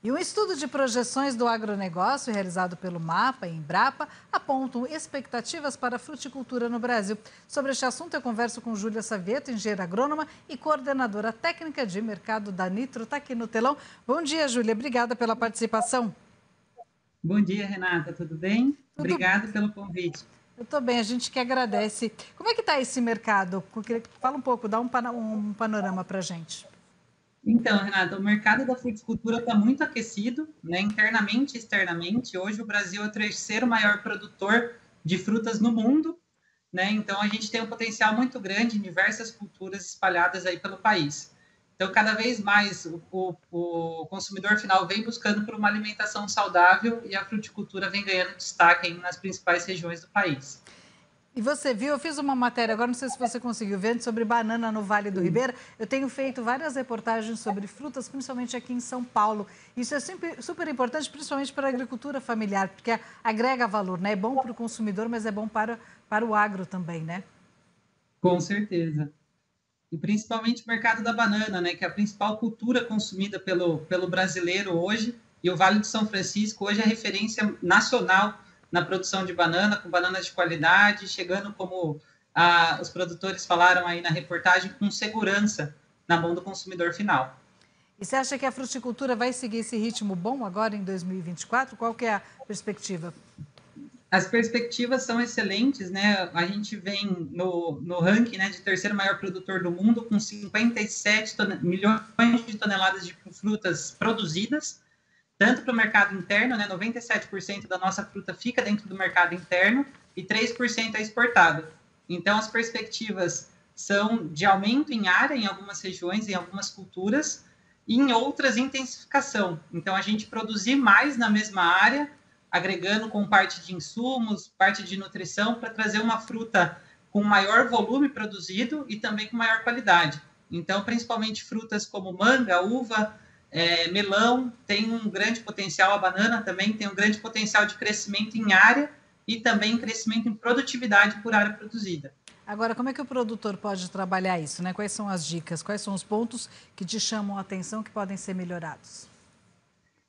E um estudo de projeções do agronegócio realizado pelo MAPA e Embrapa apontam expectativas para a fruticultura no Brasil. Sobre este assunto, eu converso com Júlia Savieto, engenheira agrônoma e coordenadora técnica de mercado da Nitro, está aqui no telão. Bom dia, Júlia. Obrigada pela participação. Bom dia, Renata. Tudo bem? Tudo. Obrigada pelo convite. Eu estou bem, a gente que agradece. Como é que está esse mercado? Fala um pouco, dá um panorama para a gente. Então, Renata, o mercado da fruticultura está muito aquecido, né, internamente e externamente. Hoje o Brasil é o terceiro maior produtor de frutas no mundo, né? Então a gente tem um potencial muito grande em diversas culturas espalhadas aí pelo país. Então, cada vez mais o consumidor final vem buscando por uma alimentação saudável e a fruticultura vem ganhando destaque nas principais regiões do país. E você viu, eu fiz uma matéria, agora não sei se você conseguiu ver, sobre banana no Vale do Ribeira. Eu tenho feito várias reportagens sobre frutas, principalmente aqui em São Paulo. Isso é sempre super importante, principalmente para a agricultura familiar, porque agrega valor, né? É bom para o consumidor, mas é bom para o agro também, né? Com certeza. E principalmente o mercado da banana, né, que é a principal cultura consumida pelo brasileiro hoje, e o Vale de São Francisco hoje é referência nacional na produção de banana, com bananas de qualidade, chegando, como os produtores falaram aí na reportagem, com segurança na mão do consumidor final. E você acha que a fruticultura vai seguir esse ritmo bom agora em 2024? Qual que é a perspectiva? As perspectivas são excelentes, né? A gente vem no ranking, né, de terceiro maior produtor do mundo, com 57 milhões de toneladas de frutas produzidas, tanto para o mercado interno, né, 97% da nossa fruta fica dentro do mercado interno e 3% é exportado. Então, as perspectivas são de aumento em área em algumas regiões, em algumas culturas, e em outras, intensificação. Então, a gente produzir mais na mesma área, agregando com parte de insumos, parte de nutrição, para trazer uma fruta com maior volume produzido e também com maior qualidade. Então, principalmente frutas como manga, uva, melão, tem um grande potencial, a banana também tem um grande potencial de crescimento em área e também crescimento em produtividade por área produzida. Agora, como é que o produtor pode trabalhar isso, né? Quais são as dicas, quais são os pontos que te chamam a atenção que podem ser melhorados?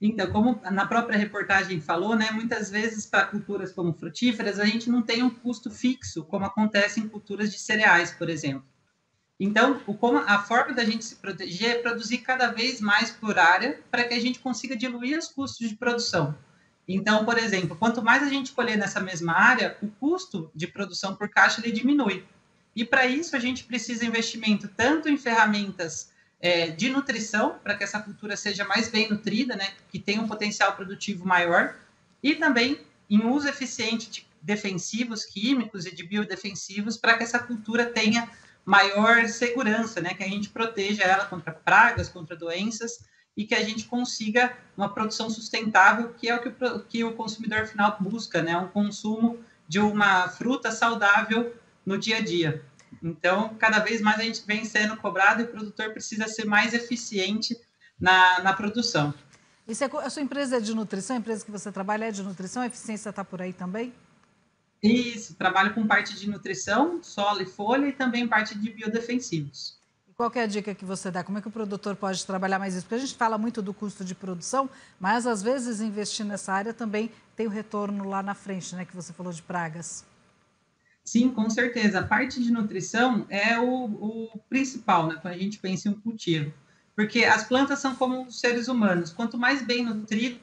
Então, como na própria reportagem falou, né, muitas vezes para culturas como frutíferas, a gente não tem um custo fixo, como acontece em culturas de cereais, por exemplo. Então, a forma da gente se proteger é produzir cada vez mais por área para que a gente consiga diluir os custos de produção. Então, por exemplo, quanto mais a gente colher nessa mesma área, o custo de produção por caixa ele diminui. E para isso a gente precisa de investimento tanto em ferramentas de nutrição, para que essa cultura seja mais bem nutrida, né, que tenha um potencial produtivo maior, e também em uso eficiente de defensivos químicos e de biodefensivos, para que essa cultura tenha maior segurança, né, que a gente proteja ela contra pragas, contra doenças, e que a gente consiga uma produção sustentável, que é o que o consumidor final busca, né, um consumo de uma fruta saudável no dia a dia. Então, cada vez mais a gente vem sendo cobrado e o produtor precisa ser mais eficiente na produção. E a sua empresa é de nutrição, a empresa que você trabalha é de nutrição, a eficiência está por aí também? Isso, trabalho com parte de nutrição, solo e folha, e também parte de biodefensivos. E qual que é a dica que você dá? Como é que o produtor pode trabalhar mais isso? Porque a gente fala muito do custo de produção, mas às vezes investir nessa área também tem o retorno lá na frente, né? Que você falou de pragas. Sim, com certeza. A parte de nutrição é o principal, né, quando a gente pensa em um cultivo. Porque as plantas são como os seres humanos. Quanto mais bem nutrida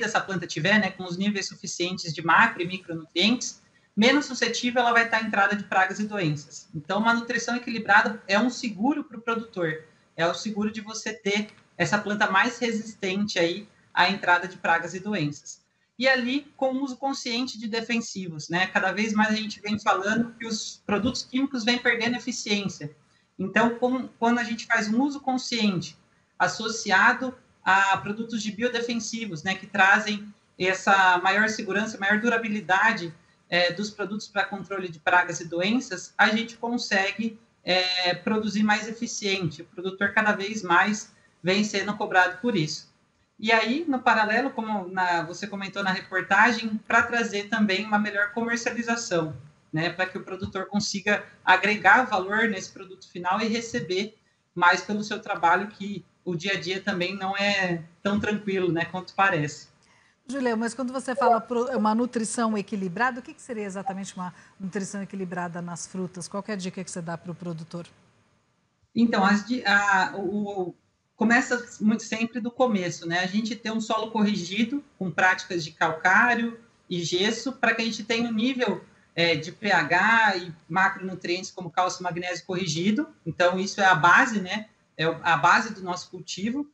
essa planta tiver, né, com os níveis suficientes de macro e micronutrientes, menos suscetível ela vai estar à entrada de pragas e doenças. Então, uma nutrição equilibrada é um seguro para o produtor. É o seguro de você ter essa planta mais resistente aí à entrada de pragas e doenças. E ali com o uso consciente de defensivos, né? Cada vez mais a gente vem falando que os produtos químicos vêm perdendo eficiência. Então, quando a gente faz um uso consciente associado a produtos de biodefensivos, né, que trazem essa maior segurança, maior durabilidade dos produtos para controle de pragas e doenças, a gente consegue produzir mais eficiente. O produtor cada vez mais vem sendo cobrado por isso. E aí, no paralelo, como você comentou na reportagem, para trazer também uma melhor comercialização, né, para que o produtor consiga agregar valor nesse produto final e receber mais pelo seu trabalho, que o dia a dia também não é tão tranquilo, né, quanto parece. Julia, mas quando você fala uma nutrição equilibrada, o que seria exatamente uma nutrição equilibrada nas frutas? Qual que é a dica que você dá para o produtor? Então, começa muito sempre do começo, né? A gente tem um solo corrigido com práticas de calcário e gesso para que a gente tenha um nível de pH e macronutrientes como cálcio e magnésio corrigido. Então, isso é a base, né? É a base do nosso cultivo.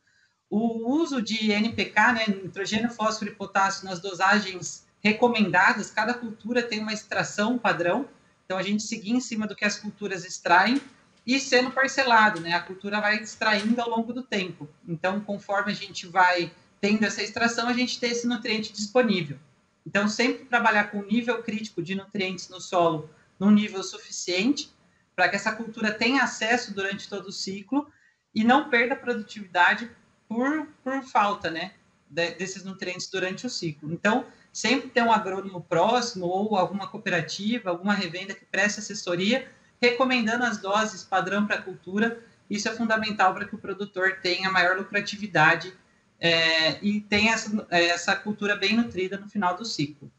O uso de NPK, né? Nitrogênio, fósforo e potássio nas dosagens recomendadas. Cada cultura tem uma extração padrão. Então, a gente seguir em cima do que as culturas extraem e sendo parcelado, né? A cultura vai extraindo ao longo do tempo. Então, conforme a gente vai tendo essa extração, a gente tem esse nutriente disponível. Então, sempre trabalhar com o nível crítico de nutrientes no solo num nível suficiente para que essa cultura tenha acesso durante todo o ciclo e não perda produtividade por falta, né, desses nutrientes durante o ciclo. Então, sempre ter um agrônomo próximo ou alguma cooperativa, alguma revenda que preste assessoria recomendando as doses padrão para a cultura. Isso é fundamental para que o produtor tenha maior lucratividade e tenha essa cultura bem nutrida no final do ciclo.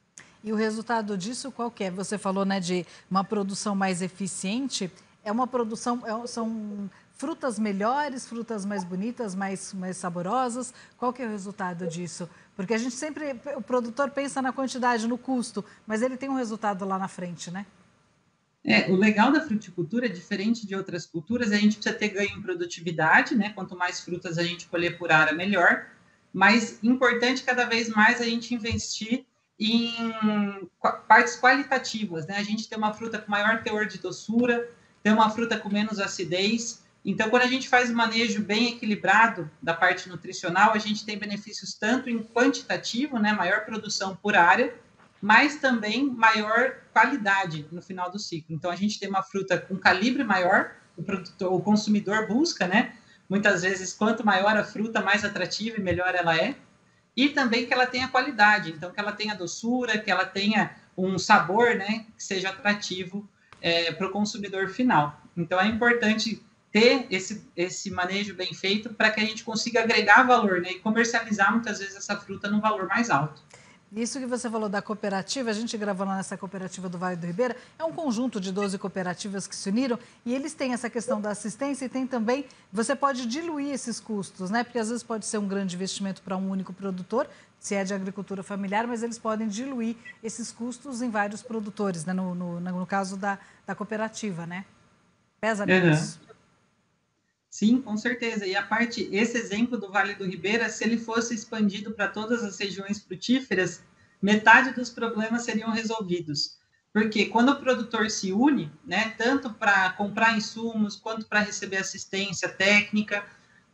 E o resultado disso qual que é? Você falou, né, de uma produção mais eficiente. É uma produção, são frutas melhores, frutas mais bonitas, mais saborosas. Qual que é o resultado disso? Porque a gente sempre, o produtor pensa na quantidade, no custo, mas ele tem um resultado lá na frente, né? O legal da fruticultura, diferente de outras culturas, a gente precisa ter ganho em produtividade, né? Quanto mais frutas a gente colher por área, melhor. Mas importante cada vez mais a gente investir em partes qualitativas, né? A gente tem uma fruta com maior teor de doçura, tem uma fruta com menos acidez. Então, quando a gente faz um manejo bem equilibrado da parte nutricional, a gente tem benefícios tanto em quantitativo, né? Maior produção por área, mas também maior qualidade no final do ciclo. Então, a gente tem uma fruta com calibre maior, o consumidor busca, né? Muitas vezes, quanto maior a fruta, mais atrativa e melhor ela é. E também que ela tenha qualidade, então que ela tenha doçura, que ela tenha um sabor, né? Que seja atrativo para o consumidor final. Então, é importante ter esse manejo bem feito para que a gente consiga agregar valor, né? E comercializar, muitas vezes, essa fruta num valor mais alto. Isso que você falou da cooperativa, a gente gravou lá nessa cooperativa do Vale do Ribeira, é um conjunto de 12 cooperativas que se uniram e eles têm essa questão da assistência e tem também, você pode diluir esses custos, né? Porque às vezes pode ser um grande investimento para um único produtor, se é de agricultura familiar, mas eles podem diluir esses custos em vários produtores, né? No caso da cooperativa, né? Pesa menos. Sim, com certeza. E esse exemplo do Vale do Ribeira, se ele fosse expandido para todas as regiões frutíferas, metade dos problemas seriam resolvidos. Porque quando o produtor se une, né, tanto para comprar insumos, quanto para receber assistência técnica,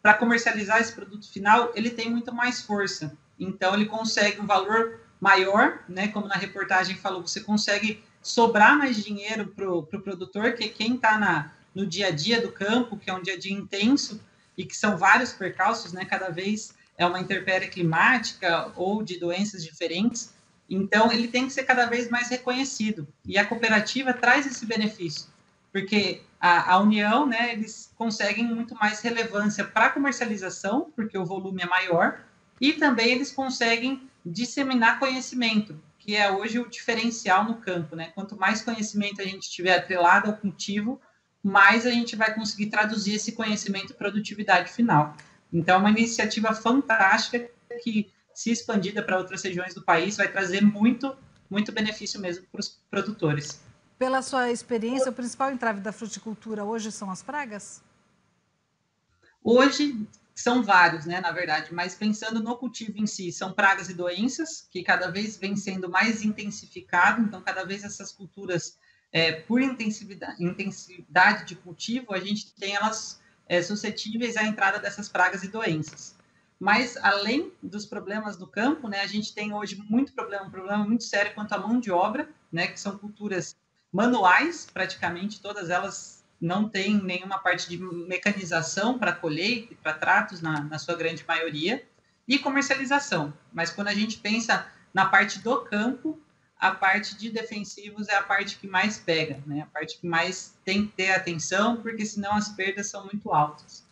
para comercializar esse produto final, ele tem muito mais força. Então, ele consegue um valor maior, né, como na reportagem falou, você consegue sobrar mais dinheiro para o produtor, que quem está no dia a dia do campo, que é um dia a dia intenso e que são vários percalços, né? Cada vez é uma intempérie climática ou de doenças diferentes. Então, ele tem que ser cada vez mais reconhecido. E a cooperativa traz esse benefício, porque a união, né? Eles conseguem muito mais relevância para a comercialização, porque o volume é maior, e também eles conseguem disseminar conhecimento, que é hoje o diferencial no campo, né? Quanto mais conhecimento a gente tiver atrelado ao cultivo, mais a gente vai conseguir traduzir esse conhecimento em produtividade final. Então, é uma iniciativa fantástica que, se expandida para outras regiões do país, vai trazer muito, muito benefício mesmo para os produtores. Pela sua experiência, o principal entrave da fruticultura hoje são as pragas? Hoje, são vários, né, na verdade, mas pensando no cultivo em si, são pragas e doenças, que cada vez vem sendo mais intensificado, então, cada vez essas culturas por intensidade de cultivo, a gente tem elas suscetíveis à entrada dessas pragas e doenças. Mas, além dos problemas do campo, né, a gente tem hoje um problema muito sério quanto à mão de obra, né, que são culturas manuais, praticamente, todas elas não têm nenhuma parte de mecanização para colheita e para tratos, na sua grande maioria, e comercialização. Mas, quando a gente pensa na parte do campo, a parte de defensivos é a parte que mais pega, né? A parte que mais tem que ter atenção, porque senão as perdas são muito altas.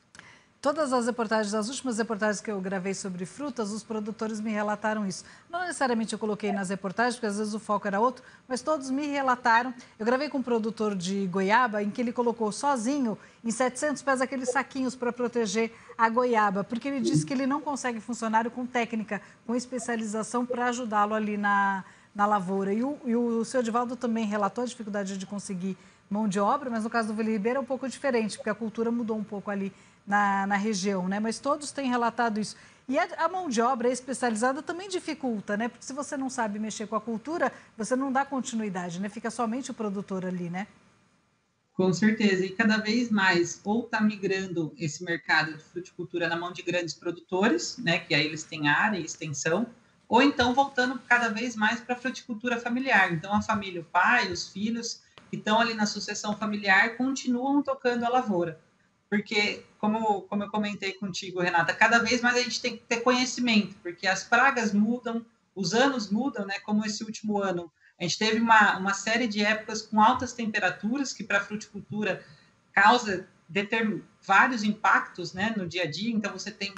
Todas as reportagens, as últimas reportagens que eu gravei sobre frutas, os produtores me relataram isso. Não necessariamente eu coloquei nas reportagens, porque às vezes o foco era outro, mas todos me relataram. Eu gravei com um produtor de goiaba, em que ele colocou sozinho, em 700 pés, aqueles saquinhos para proteger a goiaba, porque ele disse que ele não consegue funcionário com técnica, com especialização para ajudá-lo ali na lavoura. E o seu Edivaldo também relatou a dificuldade de conseguir mão de obra, mas no caso do Vila Ribeira é um pouco diferente, porque a cultura mudou um pouco ali na região, né? Mas todos têm relatado isso. E a mão de obra especializada também dificulta, né? Porque se você não sabe mexer com a cultura, você não dá continuidade, né? Fica somente o produtor ali, né? Com certeza, e cada vez mais, ou está migrando esse mercado de fruticultura na mão de grandes produtores, né, que aí eles têm área e extensão, ou então voltando cada vez mais para a fruticultura familiar. Então, a família, o pai, os filhos, que estão ali na sucessão familiar, continuam tocando a lavoura. Porque, como eu comentei contigo, Renata, cada vez mais a gente tem que ter conhecimento, porque as pragas mudam, os anos mudam, né, como esse último ano a gente teve uma série de épocas com altas temperaturas, que para a fruticultura causa vários impactos, né, no dia a dia. Então, você tem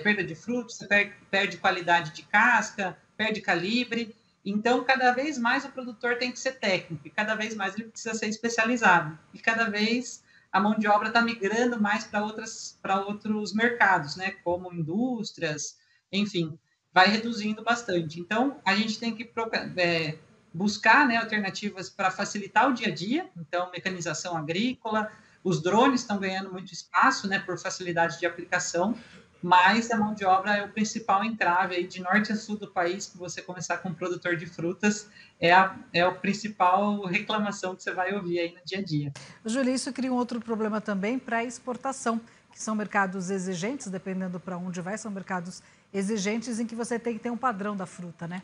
perda de frutos, você perde qualidade de casca, perde calibre. Então, cada vez mais o produtor tem que ser técnico, e cada vez mais ele precisa ser especializado. E cada vez a mão de obra está migrando mais para outros mercados, né, como indústrias, enfim, vai reduzindo bastante. Então, a gente tem que buscar, né, alternativas para facilitar o dia a dia. Então, mecanização agrícola, os drones estão ganhando muito espaço, né, por facilidade de aplicação, mas a mão de obra é o principal entrave aí de norte a sul do país. Que você começar com um produtor de frutas é a principal reclamação que você vai ouvir aí no dia a dia. Júlia, isso cria um outro problema também para a exportação, que são mercados exigentes, dependendo para onde vai, são mercados exigentes em que você tem que ter um padrão da fruta, né?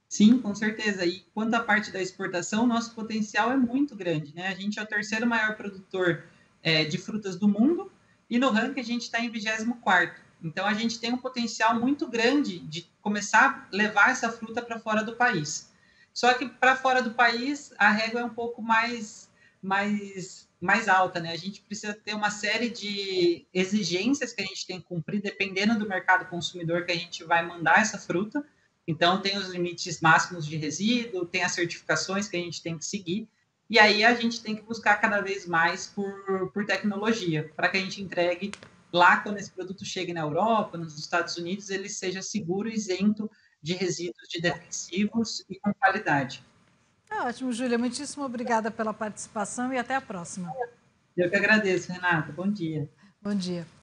Sim, com certeza. E quanto à parte da exportação, nosso potencial é muito grande, né? A gente é o terceiro maior produtor de frutas do mundo e no ranking a gente está em 24º. Então, a gente tem um potencial muito grande de começar a levar essa fruta para fora do país. Só que para fora do país, a régua é um pouco mais alta, né? A gente precisa ter uma série de exigências que a gente tem que cumprir, dependendo do mercado consumidor que a gente vai mandar essa fruta. Então, tem os limites máximos de resíduo, tem as certificações que a gente tem que seguir, e aí a gente tem que buscar cada vez mais por tecnologia, para que a gente entregue lá, quando esse produto chegue na Europa, nos Estados Unidos, ele seja seguro e isento de resíduos de defensivos e com qualidade. Tá ótimo, Júlia. Muitíssimo obrigada pela participação e até a próxima. Eu que agradeço, Renata. Bom dia. Bom dia.